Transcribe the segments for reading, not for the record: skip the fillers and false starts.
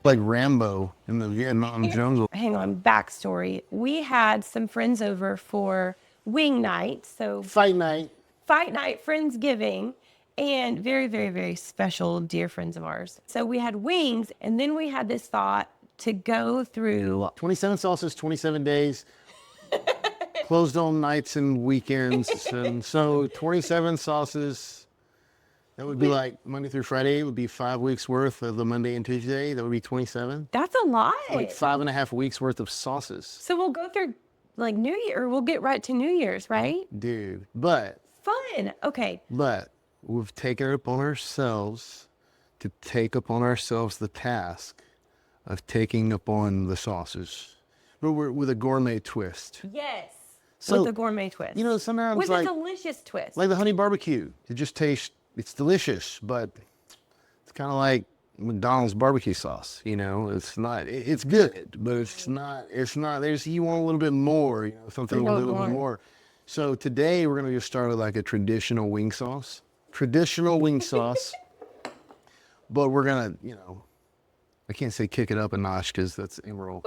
like Rambo in the Vietnam jungle. Hang on, backstory. We had some friends over for wing night. So Fight night, Friendsgiving, and very, very, very special dear friends of ours. So we had wings, and then we had this thought to go through 27 sauces, 27 days, closed on nights and weekends. And so 27 sauces, that would be like Monday through Friday. It would be 5 weeks worth of the Monday and Tuesday. That would be 27. That's a lot. Like 5.5 weeks worth of sauces. So we'll go through like New Year, we'll get right to New Year's, right? Dude, but Okay. But we've taken it upon ourselves to take upon ourselves the task of taking upon the sauces, but we're with a gourmet twist. Yes. So, with a gourmet twist. You know, sometimes with like a delicious twist. like the honey barbecue. It just tastes. It's delicious, but it's kind of like McDonald's barbecue sauce. You know, it's not. It's good, but it's not. It's not. There's you want a little bit more. You know, something a little bit more. So today we're gonna just start with like a traditional wing sauce. But we're gonna, you know, I can't say kick it up a notch because that's emerald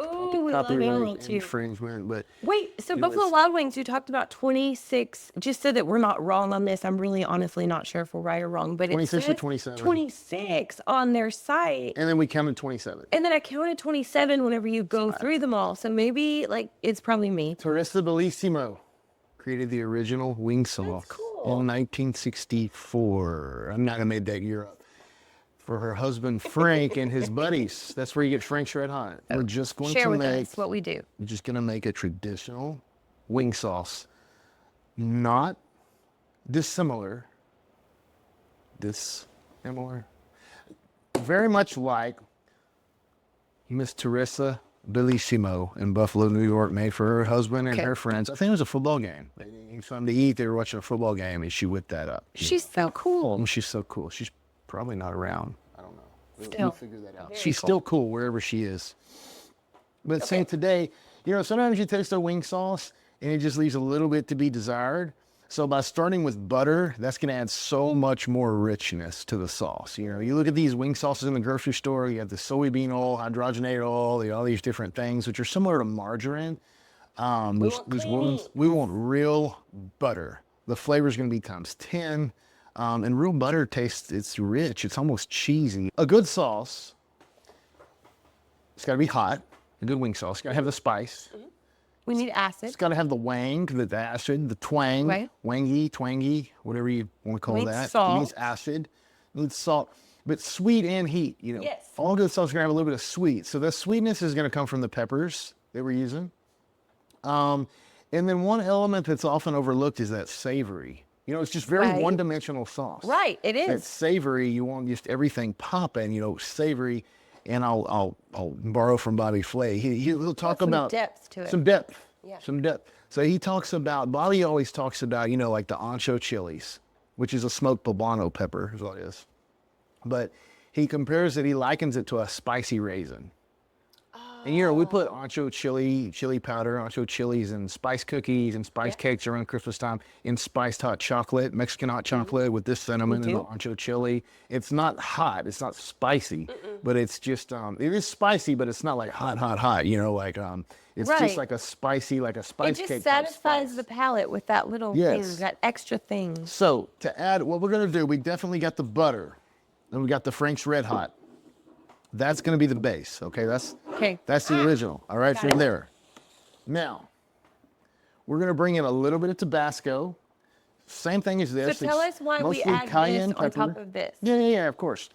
copyright infringement. But wait, so Buffalo Wild Wings, you talked about 26. Just so that we're not wrong on this, I'm really honestly not sure if we're right or wrong. But 26 it or says 27. 26 on their site. And then we counted 27. And then I counted 27 whenever you go through them all. So maybe like it's probably me. Teresa Bellissimo created the original wing sauce in 1964. I'm not gonna make that year up. For her husband Frank and his buddies. That's where you get Frank's Red Hot. We're just going Share to with make. us what we do. We're just gonna make a traditional wing sauce, not dissimilar. Very much like Miss Teresa Bellissimo in Buffalo, New York, made for her husband and her friends. I think it was a football game. They needed something to eat. They were watching a football game, and she whipped that up. She's so cool. She's so cool. She's probably not around. I don't know. We'll figure that out. Very She's still cool wherever she is. But saying today, you know, sometimes you taste a wing sauce and it just leaves a little bit to be desired. So by starting with butter, that's going to add so much more richness to the sauce. You know, you look at these wing sauces in the grocery store, you have the soybean oil, hydrogenated oil, all these different things, which are similar to margarine. We want real butter. The flavor is going to be times 10. And real butter tastes, it's rich. It's almost cheesy. A good sauce, it's got to be hot. A good wing sauce, it's got to have the spice. We need acid. It's got to have the wang, the acid, the twang, right. Wangy, twangy, whatever you want to call that. Salt. It needs acid, it needs salt, but sweet and heat. You know, yes. All good sauce is going to have a little bit of sweet. So the sweetness is going to come from the peppers that we're using. And then one element that's often overlooked is that savory. You know, it's just very one-dimensional sauce. Right, it is. It's savory. You want just everything popping. You know, savory. And I'll borrow from Bobby Flay. He'll talk about some depth to it. Some depth. Yeah. Some depth. So he talks about. Bobby always talks about, you know, like the ancho chilies, which is a smoked poblano pepper, is what it is. But he compares it. He likens it to a spicy raisin. And, you know, we put ancho chili powder, ancho chilies in spice cookies and spice cakes around Christmas time, in spiced hot chocolate, Mexican hot chocolate with this cinnamon and the ancho chili. It's not hot. It's not spicy, but it's just, it is spicy, but it's not like hot, you know, like, it's just like a spicy, like a spice cake. It just satisfies the palate with that little thing, that extra thing. So to add, what we're going to do, we definitely got the butter, and we got the Frank's Red Hot. That's going to be the base, okay? That's the original, all right, from there. Now, we're going to bring in a little bit of Tabasco. Same thing as this. So tell us why we add this on top of this. Yeah, of course.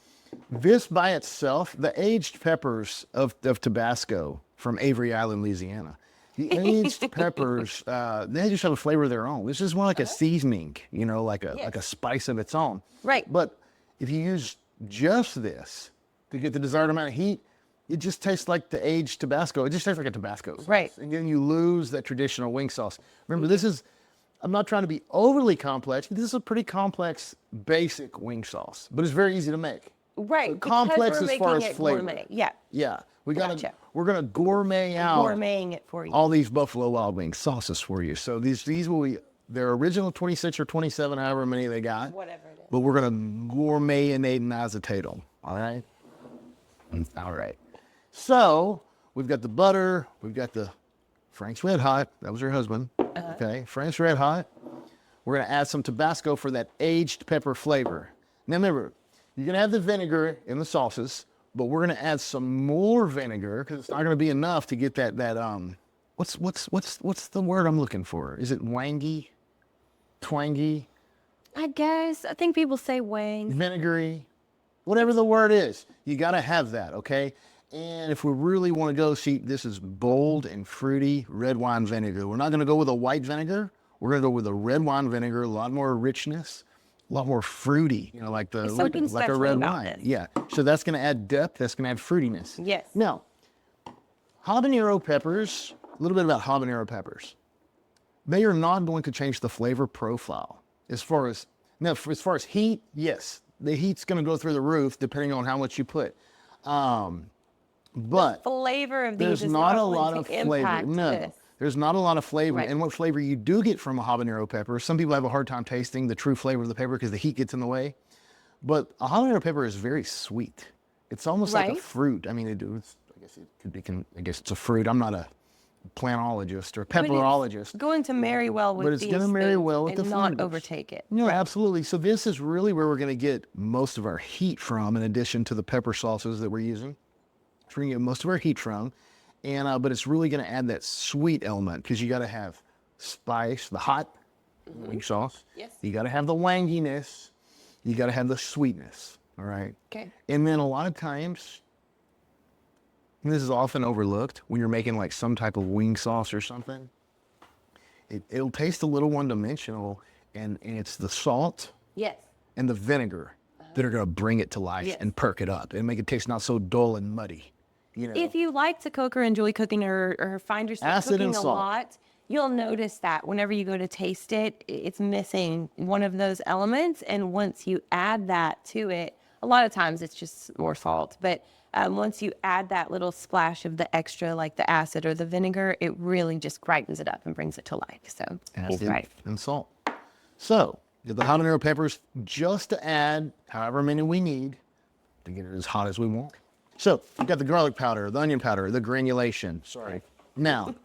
This by itself, the aged peppers of Tabasco from Avery Island, Louisiana. The aged peppers, they just have a flavor of their own. This is more like a seasoning, you know, like a spice of its own. Right. But if you use just this, to get the desired amount of heat, it just tastes like the aged Tabasco. It just tastes like a Tabasco sauce. Right. And then you lose that traditional wing sauce. Remember, I'm not trying to be overly complex. This is a pretty complex, basic wing sauce, but it's very easy to make. Right. So complex as far as flavor. Gourmet. Yeah. Yeah. We're gonna gourmet out. Gourmeting it for you. All these Buffalo Wild Wings sauces for you. So these will be their original 26 or 27, however many they got. Whatever it is. But we're gonna gourmet and acetate them. All right. All right. So we've got the butter, we've got the Frank's Red Hot. That was her husband. Okay, Frank's Red Hot. We're gonna add some Tabasco for that aged pepper flavor. Now remember, you're gonna have the vinegar in the sauces, but we're gonna add some more vinegar because it's not gonna be enough to get that what's the word I'm looking for? Is it wangy, twangy, I guess. I think people say wang. vinegary, whatever the word is? You gotta have that, okay? And if we really want to go, see, this is bold and fruity red wine vinegar. We're not gonna go with a white vinegar. We're gonna go with a red wine vinegar, a lot more richness, a lot more fruity, you know, like something like a special red about wine. this. Yeah. So that's gonna add depth. That's gonna add fruitiness. Yes. Now, habanero peppers. A little bit about habanero peppers. They are not going to change the flavor profile. As far as heat, yes, the heat's gonna go through the roof depending on how much you put. But Flavor of these there's is not a going lot to of flavor. impact No, this. there's not a lot of flavor. Right. And what flavor you do get from a habanero pepper, some people have a hard time tasting the true flavor of the pepper because the heat gets in the way. But a habanero pepper is very sweet. It's almost like a Right. fruit. I mean, I guess it could be. I guess it's a fruit. I'm not a planologist or But it's pepperologist. going to marry well with But it's these gonna marry things well with and the not flavors. overtake it. No, absolutely. So this is really where we're going to get most of our heat from, in addition to the pepper sauces that we're using. It's where we're going to get most of our heat from, and but it's really going to add that sweet element because you got to have spice, the hot wing sauce. Yes. You got to have the wanginess. You got to have the sweetness. All right. Okay. And then a lot of times, and this is often overlooked when you're making like some type of wing sauce or something. It'll taste a little one-dimensional, and it's the salt Yes. and the vinegar that are going to bring it to life Yes. and perk it up and make it taste not so dull and muddy. You know, If you like to cook or enjoy cooking or find yourself Acid cooking and a salt. lot, you'll notice that whenever you go to taste it, it's missing one of those elements. And once you add that to it, a lot of times it's just more salt. But once you add that little splash of the extra, like the acid or the vinegar, it really just brightens it up and brings it to life. So he's acid right. and salt. So get the habanero peppers just to add however many we need to get it as hot as we want. So we've got the garlic powder, the onion powder, the granulation. Sorry. Now,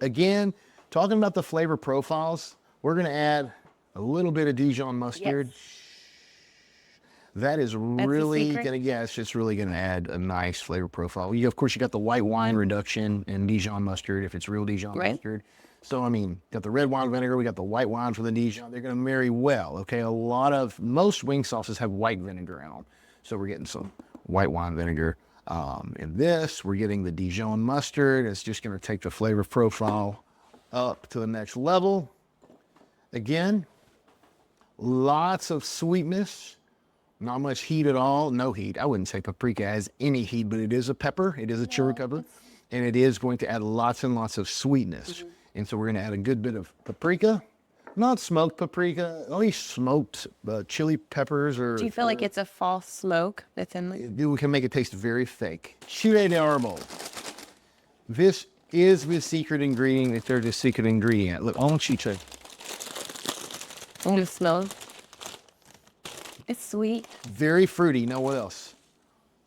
again, talking about the flavor profiles, we're going to add a little bit of Dijon mustard. Yes. That is really secret? going to, it's just really going to add a nice flavor profile. Of course, you got the white wine reduction in Dijon mustard, if it's real Dijon Right. mustard. So, I mean, got the red wine vinegar, we got the white wine for the Dijon. They're going to marry well, okay? Most wing sauces have white vinegar in them. So we're getting some white wine vinegar. In this, we're getting the Dijon mustard. It's just going to take the flavor profile up to the next level. Again, lots of sweetness. Not much heat at all. No heat. I wouldn't say paprika has any heat, but it is a pepper. It is a chili pepper. And it is going to add lots and lots of sweetness. And so we're going to add a good bit of paprika. Not smoked paprika, only smoked chili peppers. Or Do you feel like it's a false smoke that's in there? we can make it taste very fake. Chile de árbol. This is the secret ingredient. If they're the secret ingredient. Look, on chiche. And it smells. It's sweet. Very fruity. Now what else?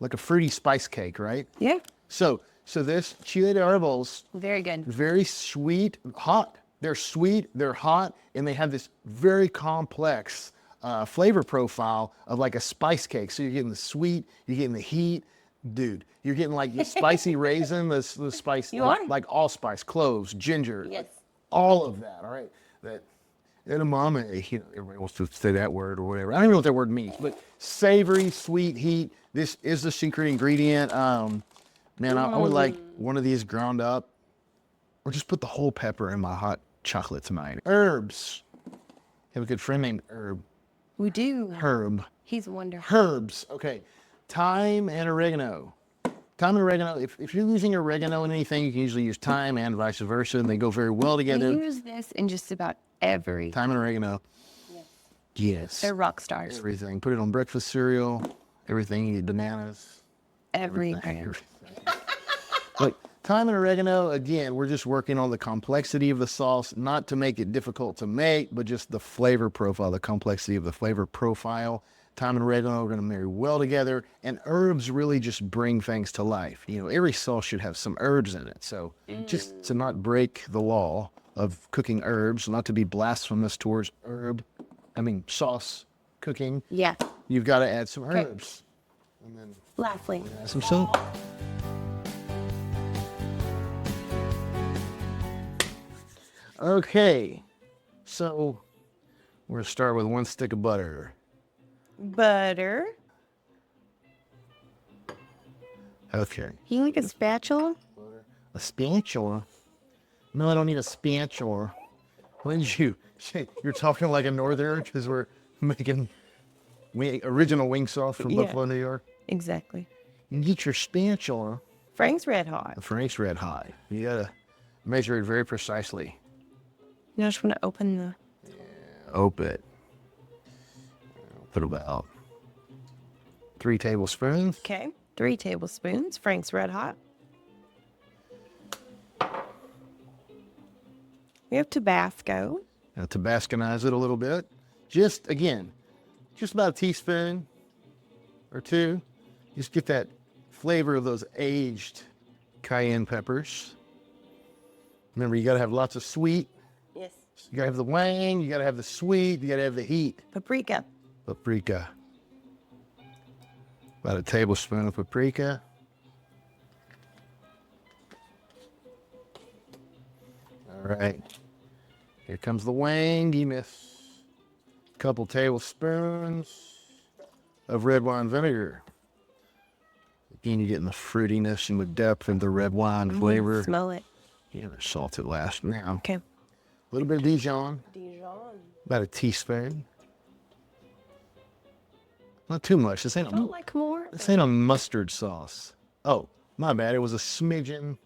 Like a fruity spice cake, right? Yeah. So this chile de árboles, Very good. very sweet, hot. They're sweet, they're hot, and they have this very complex flavor profile of like a spice cake. So you're getting the sweet, you're getting the heat. Dude, you're getting like the spicy raisin, the spice, You are. like allspice, cloves, ginger, Yes. all of that, all right? That edamame, you know, everybody wants to say that word or whatever. I don't even know what that word means, but savory, sweet heat. This is the secret ingredient. Man, I would like one of these ground up, or just put the whole pepper in my hot chocolate tonight. Herbs. Have a good friend named Herb. We do. Herb. He's wonderful. Herbs. Okay. Thyme and oregano. Thyme and oregano. If you're using oregano in anything, you can usually use thyme and vice versa, and they go very well We together. use this in just about every. Thyme and oregano. Yes. They're rock stars. Everything. Put it on breakfast cereal. Everything. You eat bananas. Everything. Like thyme and oregano, again, we're just working on the complexity of the sauce, not to make it difficult to make, but just the flavor profile, the complexity of the flavor profile Thyme and oregano are going to marry well together, and herbs really just bring things to life. You know, every sauce should have some herbs in it. So just to not break the law of cooking herbs, not to be blasphemous towards sauce cooking, Yeah. you've got to add some herbs. And then Lastly. add some salt. Okay, so we're going to start with 1 stick of butter. Butter. Okay. You like a spatula? A spatula? No, I don't need a spatula. When did you're talking like a northerner because we're making original wing sauce from Buffalo, New York. Exactly. You get your spatula. Frank's Red Hot. Frank's Red Hot. You gotta measure it very precisely. You just want to open the... Open it. Put about 3 tablespoons. Okay. 3 tablespoons. Frank's Red Hot. We have Tabasco. Now Tabasconize it a little bit. Just about a teaspoon or 2. Just get that flavor of those aged cayenne peppers. Remember, you got to have lots of sweet. Yes. You got to have the wang, you got to have the sweet, you got to have the heat. Paprika. Paprika. About a tablespoon of paprika. All right. Here comes the wang. You miss a couple tablespoons of red wine vinegar. Again, you're getting the fruitiness and the depth of the red wine flavor. Smell it. Yeah, there's salt at last. Now, Okay. a little bit of Dijon. Dijon. About a teaspoon. Not too much. This ain't Like more? a mustard sauce. Oh, my bad. It was a smidgen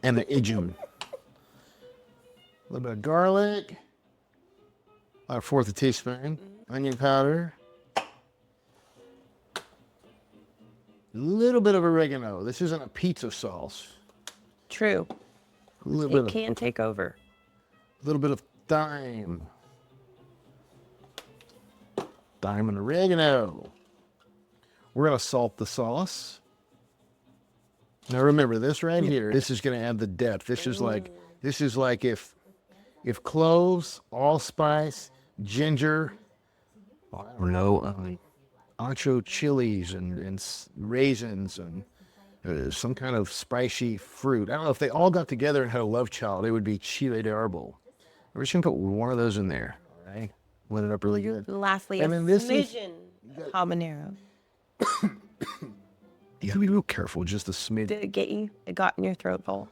and an idjum. A little bit of garlic. About 1/4 teaspoon. Onion powder. A little bit of oregano. This isn't a pizza sauce. True. A little It can take over. little bit of thyme. Thyme and oregano. We're going to salt the sauce. Now remember this right here. This is going to add the depth. This is like if cloves, allspice, ginger, I don't know, ancho chilies and raisins and some kind of spicy fruit. I don't know if they all got together and had a love child, it would be chile de árbol. We're just going to put one of those in there. All right. Blend it up really good. Lastly, And a then this is- smidgen habanero. You gotta be real careful, just a smidge. Did it get you? It got in your throat hole.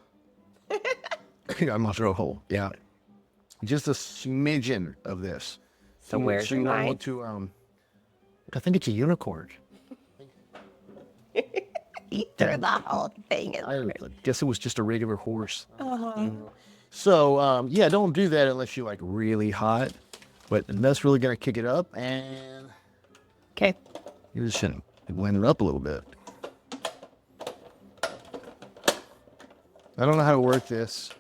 I'm not throw a hole. Yeah. Just a smidgen of this. So where's you your don't knife? want to I think it's a unicorn. Eat through the whole thing. I guess it was just a regular horse. So yeah, don't do that unless you like really hot. But that's really gonna kick it up, and Okay. you're just gonna blend it up a little bit. I don't know how to work this.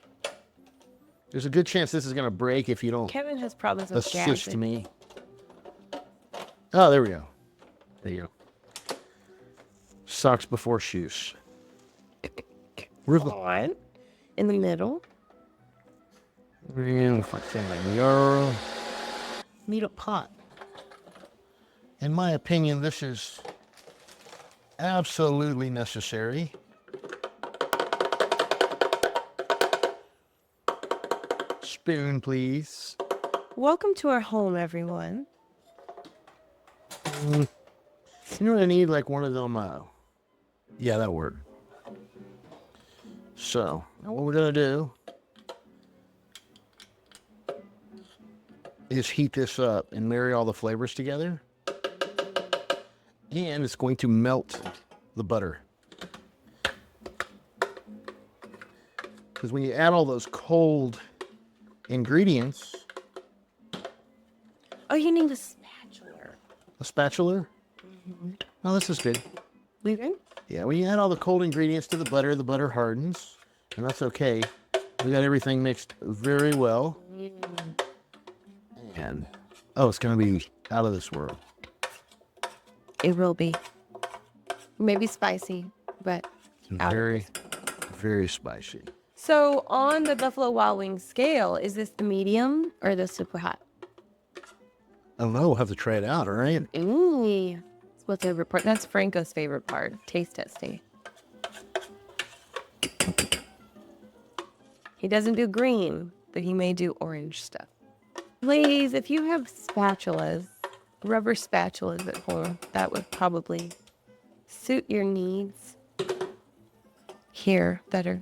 There's a good chance this is gonna break if you don't Kevin has problems with assist gas. me. Oh, there we go. There you go. Socks before shoes. Where's the On. In the middle. Need a pot. In my opinion, this is absolutely necessary. Spoon, please. Welcome to our home, everyone. You know what I need? Like one of them. Yeah, that'll work. So, now what we're gonna do is heat this up and marry all the flavors together. And it's going to melt the butter. Because when you add all those cold ingredients, Oh, you need a spatula. a spatula. Oh, this is good. Leaving? Yeah, when you add all the cold ingredients to the butter hardens, and that's okay. We got everything mixed very well. And, oh, it's going to be out of this world. It will be. Maybe spicy, but Very, very spicy. So on the Buffalo Wild Wings scale, is this the medium or the super hot? I don't know. We'll have to try it out, all right? Ooh, that's my favorite part. That's Franco's favorite part, taste testing. He doesn't do green, but he may do orange stuff. Please, if you have spatulas, rubber spatulas at home, that would probably suit your needs here better.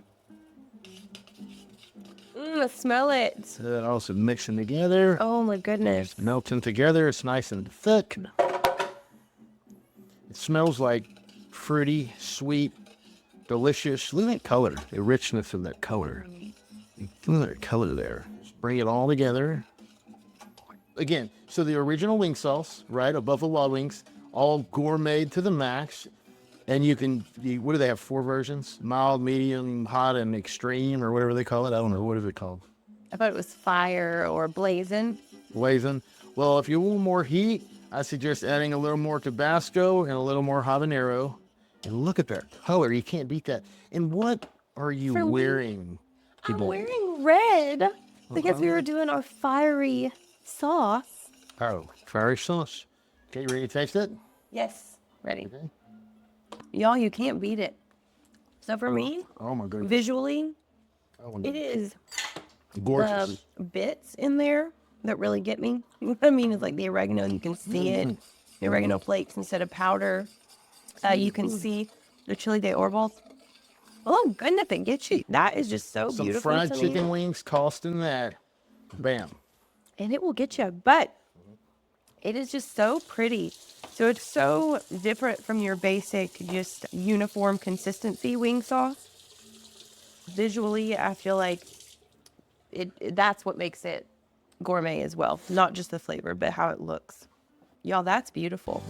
Smell it. So that also mixing together. Oh my goodness. Melting together. It's nice and thick. It smells like fruity, sweet, delicious. Look at that color, the richness of that color. Look at that color there. Just bring it all together. Again, so the original wing sauce, right, of Buffalo Wild Wings, all gourmet to the max. And what do they have, 4 versions? Mild, medium, hot, and extreme, or whatever they call it. I don't know. What is it called? I thought it was fire or blazing. Blazing. Well, if you want more heat, I suggest adding a little more Tabasco and a little more habanero. And look at that color. You can't beat that. And what are you wearing? I'm wearing red because we were doing our fiery sauce. Oh, fiery sauce. Okay, you ready to taste it? Yes, ready. Okay. Y'all, you can't beat it. So for me, Oh my goodness. visually, Oh, it is gorgeous. the bits in there that really get me. What I mean is like the oregano, you can see it. The oregano flakes instead of powder. You can see the chili de orvals. Oh goodness, it gets you. That is just so Some beautiful fried to me. chicken wings costing that. Bam. And it will get you, but it is just so pretty. So it's so different from your basic, just uniform consistency wing sauce. Visually, I feel like that's what makes it gourmet as well. Not just the flavor, but how it looks. Y'all, that's beautiful.